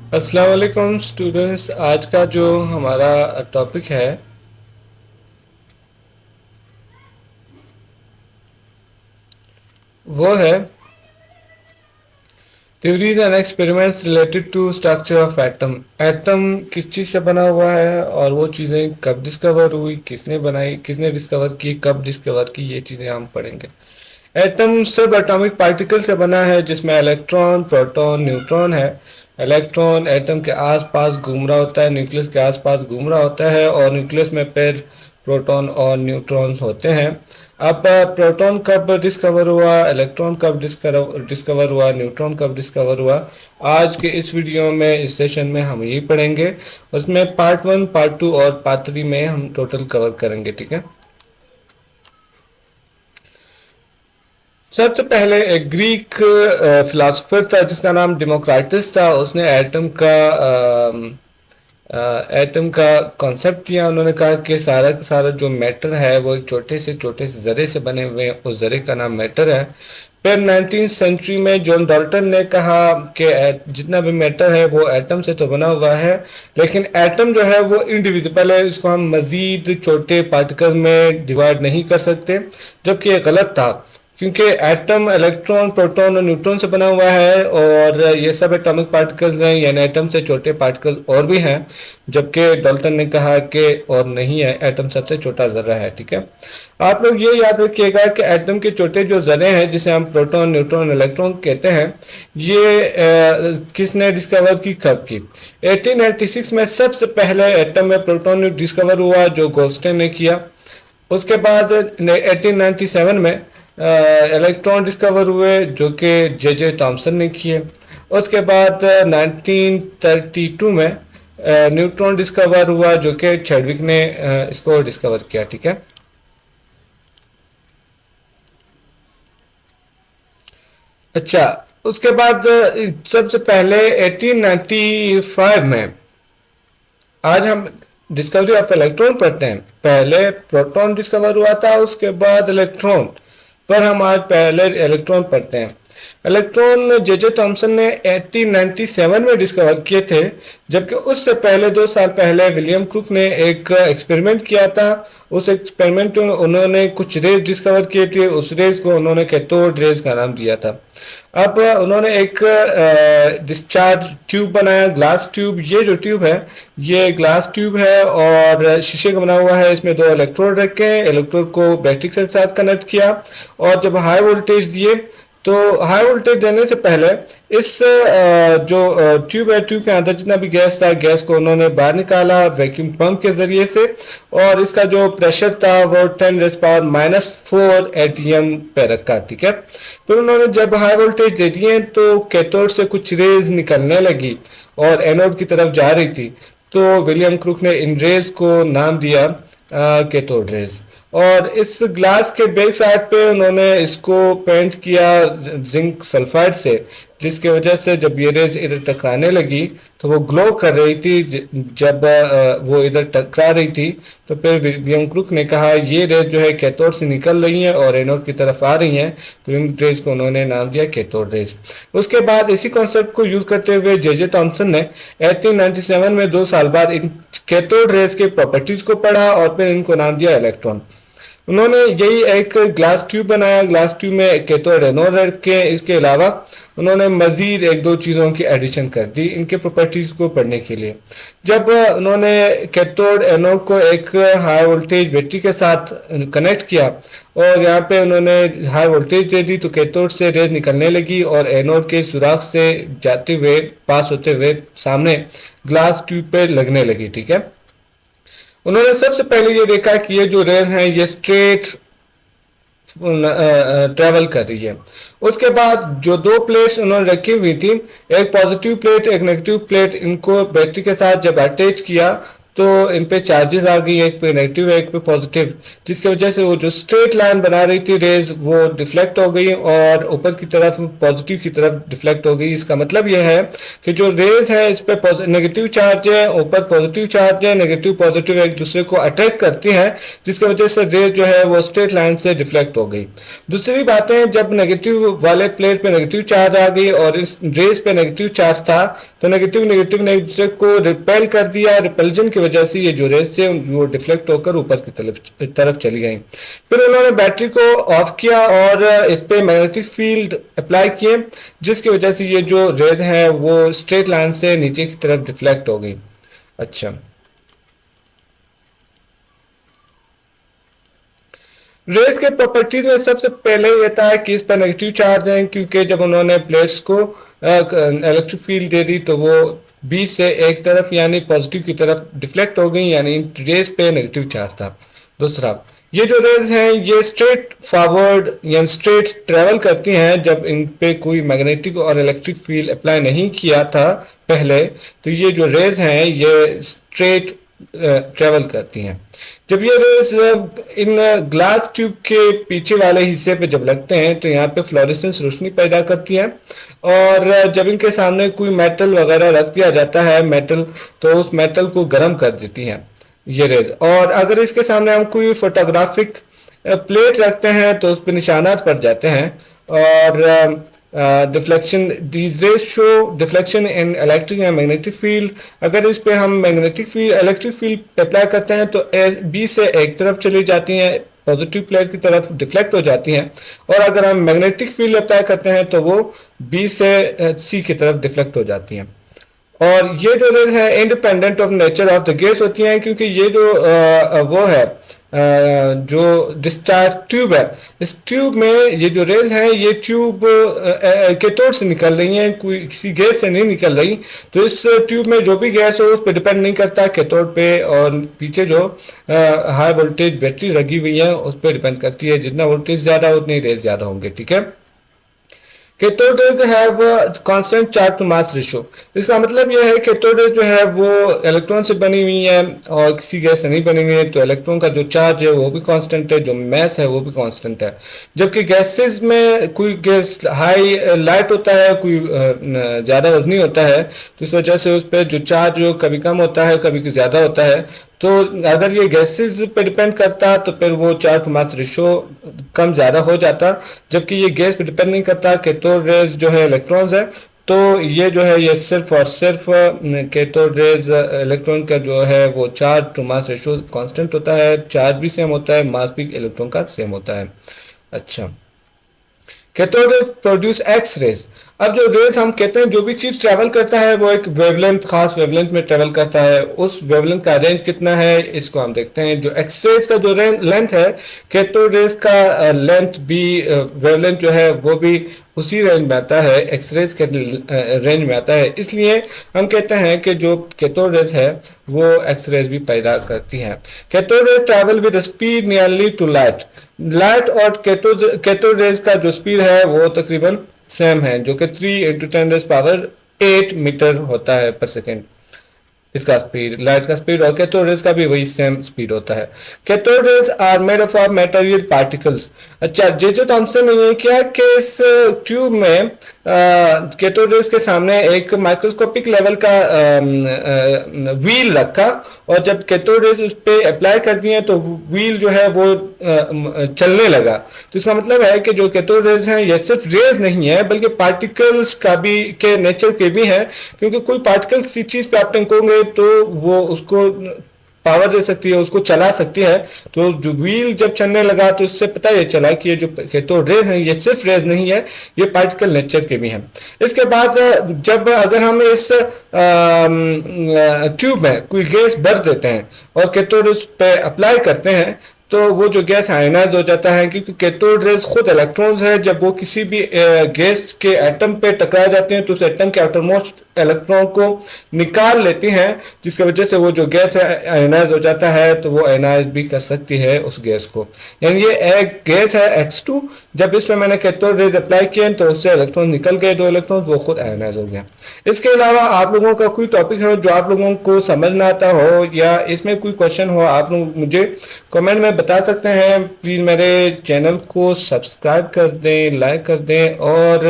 अस्सलाम वालेकुम स्टूडेंट्स। आज का जो हमारा टॉपिक है वो है theories and experiments related to structure of atom. Atom किस चीज़ से बना हुआ है और वो चीज़ें कब डिस्कवर हुई, किसने बनाई, किसने डिस्कवर की, कब डिस्कवर की, ये चीज़ें हम पढ़ेंगे। एटम सब एटॉमिक पार्टिकल से बना है जिसमें इलेक्ट्रॉन, प्रोटॉन, न्यूट्रॉन है। इलेक्ट्रॉन एटम के आसपास घूम रहा होता है, न्यूक्लियस के आसपास घूम रहा होता है और न्यूक्लियस में फिर प्रोटॉन और न्यूट्रॉन्स होते हैं। अब प्रोटॉन कब डिस्कवर हुआ, इलेक्ट्रॉन कब डिस्कवर हुआ, न्यूट्रॉन कब डिस्कवर हुआ, आज के इस वीडियो में, इस सेशन में हम यही पढ़ेंगे। उसमें पार्ट 1, पार्ट 2 और पार्ट 3 में हम टोटल कवर करेंगे। ठीक है। सबसे पहले एक ग्रीक फिलोसोफर था जिसका नाम डेमोक्राटस था। उसने एटम का कॉन्सेप्ट दिया। उन्होंने कहा कि सारा का सारा जो मैटर है वो एक छोटे से ज़रे से बने हुए हैं, उस ज़रे का नाम मैटर है। फिर 19th सेंचुरी में जॉन डाल्टन ने कहा कि जितना भी मैटर है वो एटम से तो बना हुआ है, लेकिन एटम जो है वो इनडिविजिबल है, इसको हम मज़ीद छोटे पार्टिकल में डिवाइड नहीं कर सकते, जबकि ये गलत था। क्योंकि एटम इलेक्ट्रॉन, प्रोटॉन और न्यूट्रॉन से बना हुआ है और ये सब एटॉमिक पार्टिकल्स हैं, यानी एटम से छोटे पार्टिकल और भी हैं, जबकि डाल्टन ने कहा कि और नहीं है, एटम सबसे छोटा ज़र्रा है। ठीक है। आप लोग ये याद रखिएगा कि एटम के छोटे जो ज़र्रे हैं जिसे हम प्रोटॉन, न्यूट्रॉन, इलेक्ट्रॉन कहते हैं, ये किसने डिस्कवर की, कब की? 1896 में सबसे पहले एटम में प्रोटॉन डिस्कवर हुआ जो गोस्टेन ने किया। उसके बाद 1897 में इलेक्ट्रॉन डिस्कवर हुए जो कि जे जे थॉमसन ने किए। उसके बाद 1932 में न्यूट्रॉन डिस्कवर हुआ जो कि चैडविक ने इसको डिस्कवर किया। ठीक है। अच्छा, उसके बाद सबसे पहले 1895 में, आज हम डिस्कवरी ऑफ इलेक्ट्रॉन पढ़ते हैं। पहले प्रोटॉन डिस्कवर हुआ था, उसके बाद इलेक्ट्रॉन, पर हम आज पहले इलेक्ट्रॉन पढ़ते हैं। इलेक्ट्रॉन जे जे थॉमसन ने 1897 में डिस्कवर किए थे, जबकि उससे पहले 2 साल पहले विलियम क्रूक ने एक एक्सपेरिमेंट किया था। उस एक्सपेरिमेंट में उन्होंने कुछ रेज डिस्कवर किए थे, उस रेज को उन्होंने कैथोड रेज का नाम दिया था। अब उन्होंने एक डिस्चार्ज ट्यूब बनाया, ग्लास ट्यूब। ये जो ट्यूब है ये ग्लास ट्यूब है और शीशे का बना हुआ है। इसमें 2 इलेक्ट्रोड रखे, इलेक्ट्रोड को बैटरी के साथ कनेक्ट किया और जब हाई वोल्टेज दिए, तो हाई वोल्टेज देने से पहले इस जो ट्यूब है, ट्यूब के अंदर जितना भी गैस था, गैस को उन्होंने बाहर निकाला वैक्यूम पंप के जरिए से, और इसका जो प्रेशर था वो 10⁻⁻⁴ एटीएम पे रखा। ठीक है। फिर उन्होंने जब हाई वोल्टेज दे दिए तो कैथोड से कुछ रेज निकलने लगी और एनोड की तरफ जा रही थी, तो विलियम क्रूक ने इन रेज को नाम दिया कैथोड रेज। और इस ग्लास के बैक साइड पे उन्होंने इसको पेंट किया जिंक सल्फाइड से, जिसकी वजह से जब ये रेज इधर टकराने लगी तो वो ग्लो कर रही थी। जब वो इधर टकरा रही थी तो फिर विलियम क्रूक ने कहा ये रेज जो है कैथोड से निकल रही हैं और एनोड की तरफ आ रही हैं, तो इन रेज को उन्होंने नाम दिया कैथोड रेज। उसके बाद इसी कॉन्सेप्ट को यूज करते हुए जे जे थॉमसन ने 1897 में 2 साल बाद इन कैथोड रेज के प्रॉपर्टीज को पढ़ा और फिर इनको नाम दिया इलेक्ट्रॉन। उन्होंने यही एक ग्लास ट्यूब बनाया, ग्लास ट्यूब में कैथोड एनोड रख के, इसके अलावा उन्होंने मजीद 1-2 चीज़ों की एडिशन कर दी इनके प्रॉपर्टीज़ को पढ़ने के लिए। जब उन्होंने कैथोड एनोड को एक हाई वोल्टेज बैटरी के साथ कनेक्ट किया और यहाँ पे उन्होंने हाई वोल्टेज दे दी, तो कैथोड से रेज निकलने लगी और एनोड के सुराख से जाते हुए, पास होते हुए सामने ग्लास ट्यूब पे लगने लगी। ठीक है। उन्होंने सबसे पहले ये देखा कि ये जो रेज हैं ये स्ट्रेट ट्रेवल कर रही है। उसके बाद जो 2 प्लेट्स उन्होंने रखी हुई थी, एक पॉजिटिव प्लेट, एक नेगेटिव प्लेट, इनको बैटरी के साथ जब अटैच किया तो इन पे चार्जेस आ गई, एक पे नेगेटिव एक पे पॉजिटिव, जिसकी वजह से वो जो स्ट्रेट लाइन बना रही थी रेज वो डिफ्लेक्ट हो गई और ऊपर की तरफ पॉजिटिव की तरफ डिफ्लेक्ट हो गई। इसका मतलब यह है कि जो रेज है इस पे नेगेटिव चार्ज है, ऊपर पॉजिटिव चार्ज है, नेगेटिव पॉजिटिव एक दूसरे को अट्रैक्ट करती हैं, जिसकी वजह से रेज जो है वो स्ट्रेट लाइन से डिफ्लेक्ट हो गई। दूसरी बात है, जब नेगेटिव वाले प्लेट पे नेगेटिव चार्ज आ गई और इस रेज पे नेगेटिव चार्ज था तो नेगेटिव नेगेटिव ने एक दूसरे को रिपेल कर दिया, रिपल्जन की वजह से ये जो रेज थे वो डिफ्लेक्ट होकर ऊपर की तरफ चली गई। फिर उन्होंने बैटरी को ऑफ किया और इस पे मैग्नेटिक फील्ड अप्लाई किए, जिसकी वजह से ये जो रेज है वो स्ट्रेट लाइन से नीचे की तरफ डिफ्लेक्ट हो गई। अच्छा, रेज के प्रॉपर्टीज में सबसे पहले ये था कि इस पर नेगेटिव चार्ज है, क्योंकि जब उन्होंने प्लेट्स को इलेक्ट्रिक फील्ड दे दी तो वो बी से एक तरफ यानी पॉजिटिव की तरफ डिफ्लेक्ट हो गई, यानी रेज पे नेगेटिव चार्ज था। दूसरा, ये जो रेज हैं ये स्ट्रेट फॉरवर्ड या स्ट्रेट ट्रेवल करती हैं जब इन पे कोई मैग्नेटिक और इलेक्ट्रिक फील्ड अप्लाई नहीं किया था पहले, तो ये जो रेज हैं ये स्ट्रेट ट्रेवल करती हैं। जब ये रेज इन ग्लास ट्यूब के पीछे वाले हिस्से पे जब लगते हैं तो यहाँ पे फ्लोरेसेंस रोशनी पैदा करती है, और जब इनके सामने कोई मेटल वगैरह रख दिया जाता है मेटल, तो उस मेटल को गर्म कर देती हैं ये रेज। और अगर इसके सामने हम कोई फोटोग्राफिक प्लेट रखते हैं तो उस पर निशानात पड़ जाते हैं। और deflection, these raise show deflection in electric and magnetic field. अगर इस पे हम magnetic field electric field apply करते हैं तो बी से एक तरफ चली जाती हैं, पॉजिटिव प्लेट की तरफ डिफ्लेक्ट हो जाती हैं, और अगर हम मैग्नेटिक फील्ड अप्लाई करते हैं तो वो बी से सी की तरफ डिफ्लेक्ट हो जाती हैं। और ये जो रेज है independent of nature of the gas होती हैं, क्योंकि ये जो वो है जो डिस्चार्ज ट्यूब है, इस ट्यूब में ये जो रेज हैं ये ट्यूब कैथोड से निकल रही हैं, कोई किसी गैस से नहीं निकल रही। तो इस ट्यूब में जो भी गैस हो उस पर डिपेंड नहीं करता कैथोड पे, और पीछे जो हाई वोल्टेज बैटरी लगी हुई है उस पर डिपेंड करती है। जितना वोल्टेज ज्यादा उतनी रेज ज्यादा होंगे। ठीक है। Cathode rays have constant charge to mass ratio. इसका मतलब यह है कैथोड रेज जो है वो इलेक्ट्रॉन से बनी हुई है और किसी गैस से नहीं बनी हुई है, तो इलेक्ट्रॉन का जो चार्ज है वो भी कांस्टेंट है, जो मास है वो भी कांस्टेंट है। जबकि गैसेस में कोई गैस हाई लाइट होता है, कोई ज़्यादा वजनी होता है, तो इस वजह से उस पर जो चार्ज हो कभी कम होता है कभी ज़्यादा होता है। तो अगर ये गैसेस पे डिपेंड करता तो फिर वो चार्ज टू मास रेशियो कम ज़्यादा हो जाता, जबकि ये गैस पे डिपेंड नहीं करता। कैथोड रेज जो है इलेक्ट्रॉन्स है, तो ये जो है ये सिर्फ और सिर्फ कैथोड रेज इलेक्ट्रॉन का जो है वो charge to mass ratio constant होता है, चार्ज भी सेम होता है, मास भी इलेक्ट्रॉन का सेम होता है। अच्छा, cathode rays produce X rays. अब जो रेज हम कहते हैं जो भी चीज ट्रेवल करता है वो एक वेवलेंथ, खास वेवलेंथ में ट्रेवल करता है। उस वेवलेंथ का रेंज कितना है इसको हम देखते हैं। जो एक्स रेज का जो लेंथ है, कैथोड रेज का लेंथ भी वेवलेंथ जो है वो भी उसी रेंज में आता है, एक्सरेज के रेंज में आता है। इसलिए हम कहते हैं कि जो कैथोड रेज है वो एक्सरेज भी पैदा करती है। Cathode raise travel with speed nearly to light. Light और कैथोड रेज का जो स्पीड है वो तकरीबन सेम है, जो कि 3 × 10⁸ मीटर होता है पर सेकेंड। इसका स्पीड, लाइट का स्पीड और कैथोड रेज का भी वही सेम स्पीड होता है। Cathode rays are made of material particles. अच्छा, जे थॉमसन ने किया कि इस ट्यूब में कैथोड रेज के सामने एक माइक्रोस्कोपिक लेवल का व्हील रखा, और जब कैथोड रेज उस पर अप्लाई कर दिए तो व्हील जो है वो चलने लगा। तो इसका मतलब है कि जो कैथोड रेज हैं ये सिर्फ रेज नहीं है बल्कि पार्टिकल्स का भी के नेचर के भी हैं, क्योंकि कोई पार्टिकल किसी चीज पे आप टेंकोगे तो वो उसको पावर दे सकती है, उसको चला सकती है। तो जो व्हील जब चलने लगा तो इससे पता ये चला कि ये जो कैथोड रेज हैं ये सिर्फ रेज नहीं है, ये पार्टिकल नेचर के भी हैं। इसके बाद जब अगर हम इस ट्यूब में कोई गैस भर देते हैं और कैथोड रेज पे अप्लाई करते हैं तो वो जो गैस आयनाइज हो जाता है, क्योंकि कैथोड रेज खुद इलेक्ट्रॉन्स है। जब वो किसी भी गैस के एटम पे टकरा जाते हैं तो उस एटम के आउटरमोस्ट इलेक्ट्रॉन को निकाल लेती हैं, जिसकी वजह से वो जो गैस है आयनाइज हो जाता है, तो वो आयनाइज भी कर सकती है उस गैस को। यानी ये एक गैस है X2, जब इसमें मैंने कैथोड रेज अप्लाई किए तो उससे इलेक्ट्रॉन निकल गए, 2 इलेक्ट्रॉन, वो खुद आयनाइज हो गया। इसके अलावा आप लोगों का कोई टॉपिक हो जो आप लोगों को समझ ना आता हो या इसमें कोई क्वेश्चन हो, आप लोग मुझे कमेंट में बता सकते हैं। प्लीज़ मेरे चैनल को सब्सक्राइब कर दें, लाइक कर दें और